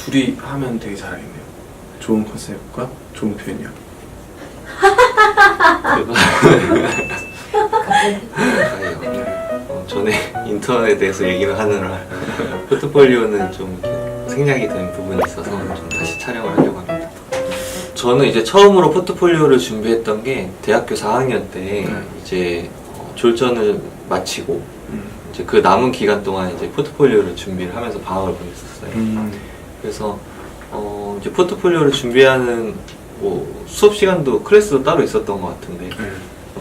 둘이 하면 되게 잘하겠네요. 좋은 컨셉과 좋은 표현이요. 전에 인턴에 대해서 얘기를 하느라 포트폴리오는 좀 이렇게 생략이 된 부분이 있어서 좀 다시 촬영을 하려고 합니다. 저는 이제 처음으로 포트폴리오를 준비했던 게 대학교 4학년 때 이제 졸전을 마치고 이제 그 남은 기간 동안 이제 포트폴리오를 준비를 하면서 방학을 보냈었어요. 그래서 이제 포트폴리오를 준비하는 뭐 수업 시간도 클래스도 따로 있었던 것 같은데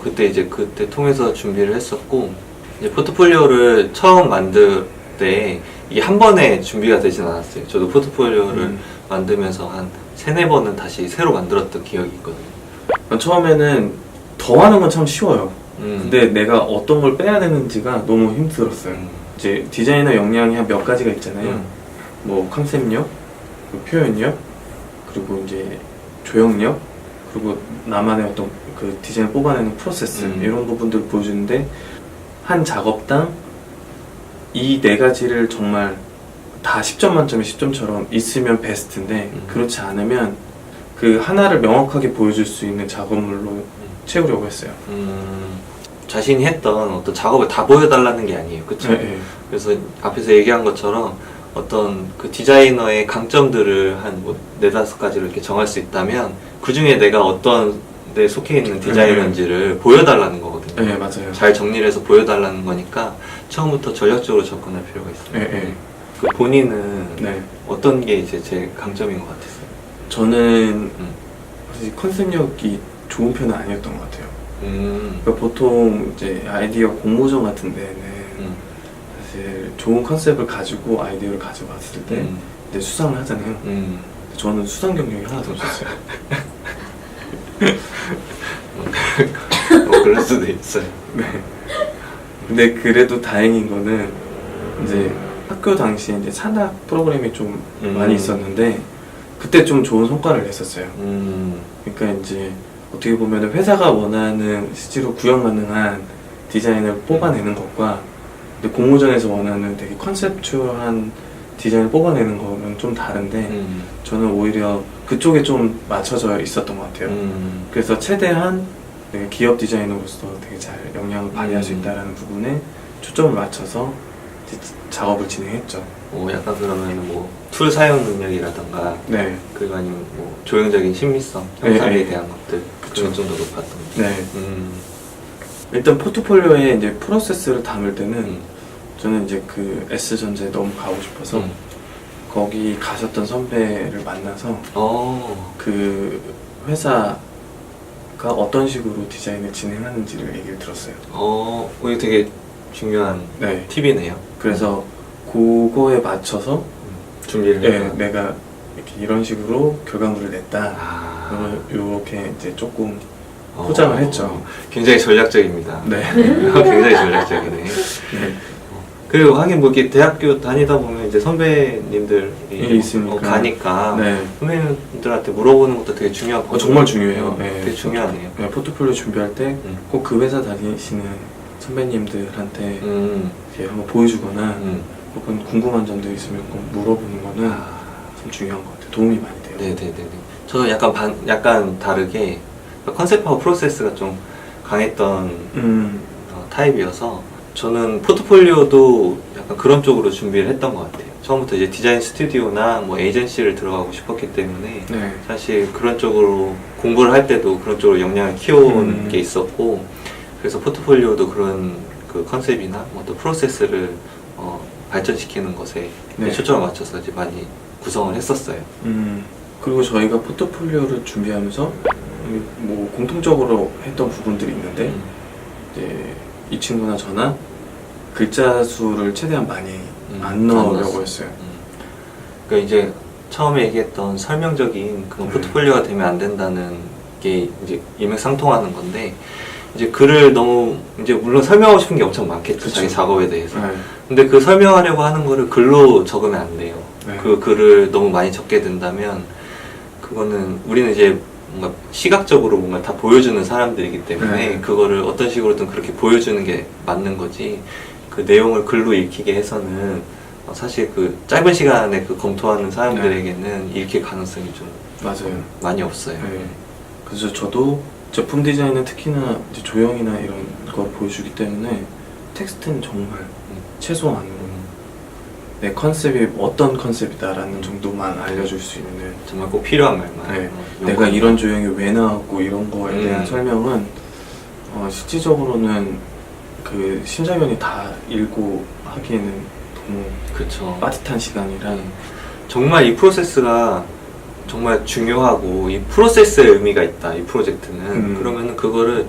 그때 이제 그때 통해서 준비를 했었고 이제 포트폴리오를 처음 만들 때 이게 한 번에 준비가 되진 않았어요. 저도 포트폴리오를 만들면서 한 3-4번은 다시 새로 만들었던 기억이 있거든요. 처음에는 더 하는 건 참 쉬워요. 근데 내가 어떤 걸 빼야 되는지가 너무 힘들었어요. 이제 디자이너 역량이 한 몇 가지가 있잖아요. 뭐 컨셉력, 표현력, 그리고 이제 조형력, 그리고 나만의 어떤 그 디자인을 뽑아내는 프로세스 이런 부분들을 보여주는데 한 작업당 이 4가지를 정말 다 10점 만점에 10점처럼 있으면 베스트인데 그렇지 않으면 그 하나를 명확하게 보여줄 수 있는 작업물로 채우려고 했어요. 자신이 했던 어떤 작업을 다 보여달라는 게 아니에요. 그쵸? 네. 그래서 앞에서 얘기한 것처럼 어떤 그 디자이너의 강점들을 한 뭐 4-5가지로 이렇게 정할 수 있다면 그 중에 내가 어떤 데 속해 있는 디자이너인지를 보여달라는 거거든요. 네, 맞아요. 잘 정리를 해서 보여달라는 거니까 처음부터 전략적으로 접근할 필요가 있어요. 네. 그 본인은 네. 어떤 게 이제 제일 강점인 것 같았어요? 저는 사실 컨셉력이 좋은 편은 아니었던 것 같아요. 그러니까 보통 이제 아이디어 공모전 같은 데는 사실 좋은 컨셉을 가지고 아이디어를 가지고 왔을 때 이제 수상을 하잖아요. 저는 수상 경력이 하나도 없었어요. 그럴 수도 있어요. 네. 근데 그래도 다행인 거는 이제 학교 당시에 이제 산학 프로그램이 좀 많이 있었는데 그때 좀 좋은 성과를 냈었어요. 그러니까 이제 어떻게 보면 회사가 원하는 실제로 구현 가능한 디자인을 뽑아내는 것과 근데 공모전에서 원하는 되게 컨셉추얼한 디자인을 뽑아내는 거는 좀 다른데 저는 오히려 그쪽에 좀 맞춰져 있었던 것 같아요. 그래서 최대한 내가 기업 디자이너로서 되게 잘 역량을 발휘할 수 있다는 부분에 초점을 맞춰서 작업을 진행했죠. 약간 그러면 뭐 툴 사용 능력이라던가 네. 그리고 아니면 뭐 조형적인 신미성, 형상에 대한 것들 그런 좀 더 높았던 것 같아요. 네. 일단 포트폴리오에 이제 프로세스를 담을 때는 저는 이제 그 S전자에 너무 가고 싶어서 거기 가셨던 선배를 만나서 그 회사가 어떤 식으로 디자인을 진행하는지를 얘기를 들었어요. 이게 되게 중요한 네. 팁이네요. 그래서 그거에 맞춰서 준비를 내가 이렇게 이런 식으로 결과물을 냈다. 이렇게 이제 조금 포장을 했죠. 굉장히 전략적입니다. 네. 굉장히 전략적이네. 네. 그리고 하긴 뭐 이렇게 대학교 다니다 보면 이제 선배님들이 있으니까 가니까 네. 선배님들한테 물어보는 것도 되게 중요하고 정말 중요해요. 되게 중요하네요. 네, 포트폴리오 준비할 때 꼭 그 회사 다니시는 선배님들한테 이렇게 한번 보여주거나 혹은 궁금한 점도 있으면 꼭 물어보는 거는 참 중요한 것 같아요. 도움이 많이 돼요. 네네네. 저는 약간 다르게 컨셉하고 프로세스가 좀 강했던 타입이어서 저는 포트폴리오도 약간 그런 쪽으로 준비를 했던 것 같아요. 처음부터 이제 디자인 스튜디오나 뭐 에이전시를 들어가고 싶었기 때문에 사실 그런 쪽으로 공부를 할 때도 그런 쪽으로 역량을 키워온 게 있었고 그래서 포트폴리오도 그런 그 컨셉이나 어떤 프로세스를 발전시키는 것에 초점을 맞춰서 이제 많이 구성을 했었어요. 그리고 저희가 포트폴리오를 준비하면서 뭐 공통적으로 했던 부분들이 있는데 이제 이 친구나 저나 글자 수를 최대한 많이 안 넣으려고 했어요. 그러니까 이제 처음에 얘기했던 설명적인 그런 포트폴리오가 되면 안 된다는 게 이제 일맥상통하는 건데 이제 글을 너무 이제 물론 설명하고 싶은 게 엄청 많겠죠. 그쵸. 자기 작업에 대해서. 근데 그 설명하려고 하는 거를 글로 적으면 안 돼요. 그 글을 너무 많이 적게 된다면 그거는 우리는 이제 뭔가 시각적으로 뭔가 다 보여주는 사람들이기 때문에 그거를 어떤 식으로든 그렇게 보여주는 게 맞는 거지 그 내용을 글로 읽히게 해서는 사실 그 짧은 시간에 그 검토하는 사람들에게는 읽힐 가능성이 좀 맞아요. 많이 없어요. 네. 그래서 저도 제품 디자인은 특히나 이제 조형이나 이런 걸 보여주기 때문에 텍스트는 정말 최소한으로 내 컨셉이 어떤 컨셉이다라는 정도만 알려줄 수 있는, 정말 꼭 필요한 말만. 네. 내가 이런 조형이 왜 나왔고 이런 거에 대한 설명은 실질적으로는 그 심사위원이 다 읽고 하기에는 너무 그쵸. 빠듯한 시간이라. 정말 이 프로세스가 정말 중요하고 이 프로세스의 의미가 있다, 이 프로젝트는. 그러면은 그거를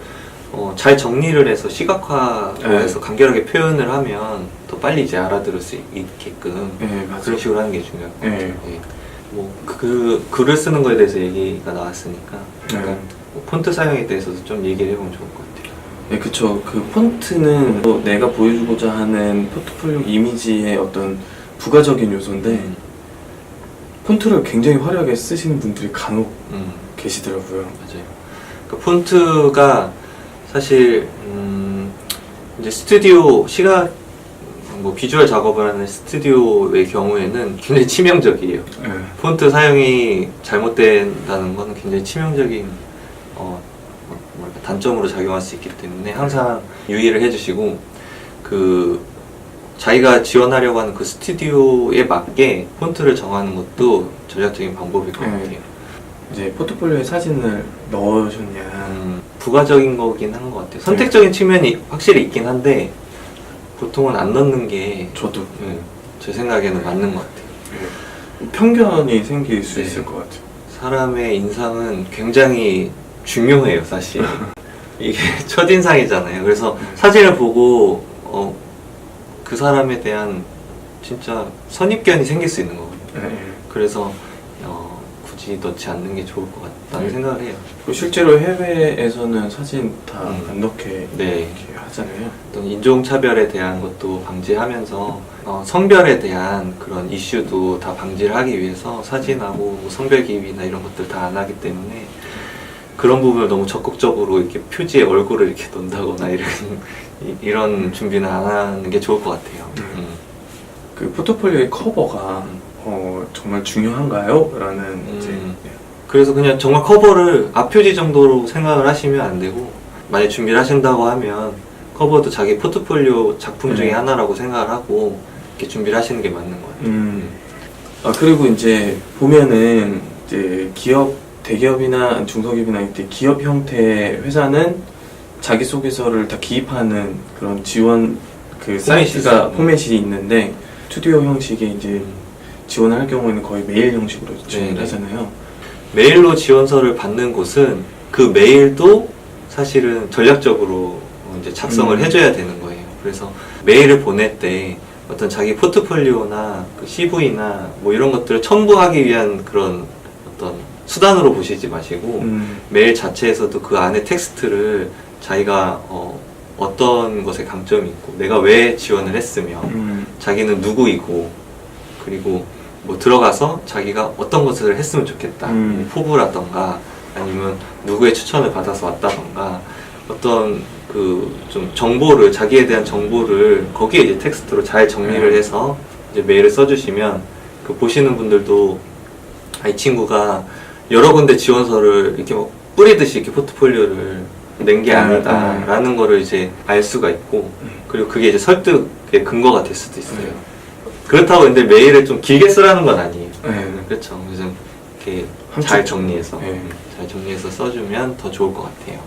잘 정리를 해서 시각화해서 간결하게 표현을 하면 더 빨리 이제 알아들을 수 있게끔 네, 맞아요. 그런 식으로 하는 게 중요할 것 같아요. 네. 예. 그 글을 쓰는 거에 대해서 얘기가 나왔으니까 약간 폰트 사용에 대해서도 좀 얘기를 해보면 좋을 것 같아요. 네, 그쵸. 그 폰트는 또 내가 보여주고자 하는 포트폴리오 이미지의 어떤 부가적인 요소인데 폰트를 굉장히 화려하게 쓰시는 분들이 간혹 계시더라고요. 맞아요. 그 폰트가 사실 이제 스튜디오 뭐 비주얼 작업을 하는 스튜디오의 경우에는 굉장히 치명적이에요. 네. 폰트 사용이 잘못된다는 건 굉장히 치명적인 뭐랄까 단점으로 작용할 수 있기 때문에 항상 유의를 해주시고 그 자기가 지원하려고 하는 그 스튜디오에 맞게 폰트를 정하는 것도 전략적인 방법일 것 같아요. 이제 포트폴리오에 사진을 넣으셨냐. 부가적인 거긴 한 것 같아요. 선택적인 측면이 확실히 있긴 한데 보통은 안 넣는 게 저도 제 생각에는 맞는 것 같아요. 편견이 생길 수 네. 있을 것 같아요. 사람의 인상은 굉장히 중요해요, 사실. 이게 첫인상이잖아요. 그래서 사진을 보고 그 사람에 대한 진짜 선입견이 생길 수 있는 거거든요. 네. 그래서 굳이 넣지 않는 게 좋을 것 같다는 생각을 해요. 실제로 해외에서는 사진 다 안 넣게 네. 이렇게 하잖아요. 어떤 인종차별에 대한 것도 방지하면서 성별에 대한 그런 이슈도 다 방지를 하기 위해서 사진하고 뭐 성별 기입이나 이런 것들 다 안 하기 때문에 그런 부분을 너무 적극적으로 이렇게 표지에 얼굴을 이렇게 놓는다거나 이런 준비는 안 하는 게 좋을 것 같아요. 그 포트폴리오의 커버가 정말 중요한가요? 라는 이제 그래서 그냥 정말 커버를 앞표지 정도로 생각을 하시면 안 되고, 만약 준비를 하신다고 하면 커버도 자기 포트폴리오 작품 중에 하나라고 생각을 하고 이렇게 준비를 하시는 게 맞는 것 같아요. 그리고 이제 보면은 이제 대기업이나 중소기업이나 이때 기업 형태의 회사는 자기소개서를 다 기입하는 그런 지원 그 사이트가 포맷이 있는데, 스튜디오 형식의 이제 지원을 할 경우에는 거의 메일 형식으로 지원을 하잖아요. 메일로 지원서를 받는 곳은 그 메일도 사실은 전략적으로 이제 작성을 해줘야 되는 거예요. 그래서 메일을 보낼 때 어떤 자기 포트폴리오나 그 CV나 뭐 이런 것들을 첨부하기 위한 그런 어떤 수단으로 보시지 마시고 메일 자체에서도 그 안에 텍스트를 자기가 어떤 것에 강점이 있고 내가 왜 지원을 했으며 자기는 누구이고 그리고 뭐 들어가서 자기가 어떤 것을 했으면 좋겠다 뭐 포부라던가 아니면 누구의 추천을 받아서 왔다던가 어떤 그 좀 정보를 자기에 대한 정보를 거기에 이제 텍스트로 잘 정리를 해서 이제 메일을 써주시면 그 보시는 분들도 이 친구가 여러 군데 지원서를 이렇게 막 뿌리듯이 이렇게 포트폴리오를 낸 게 아니다 라는 거를 이제 알 수가 있고 그리고 그게 이제 설득의 근거가 될 수도 있어요. 그렇다고 근데 메일을 좀 길게 쓰라는 건 아니에요. 그렇죠. 그래서 이렇게 잘 정리해서 잘 정리해서 써주면 더 좋을 것 같아요.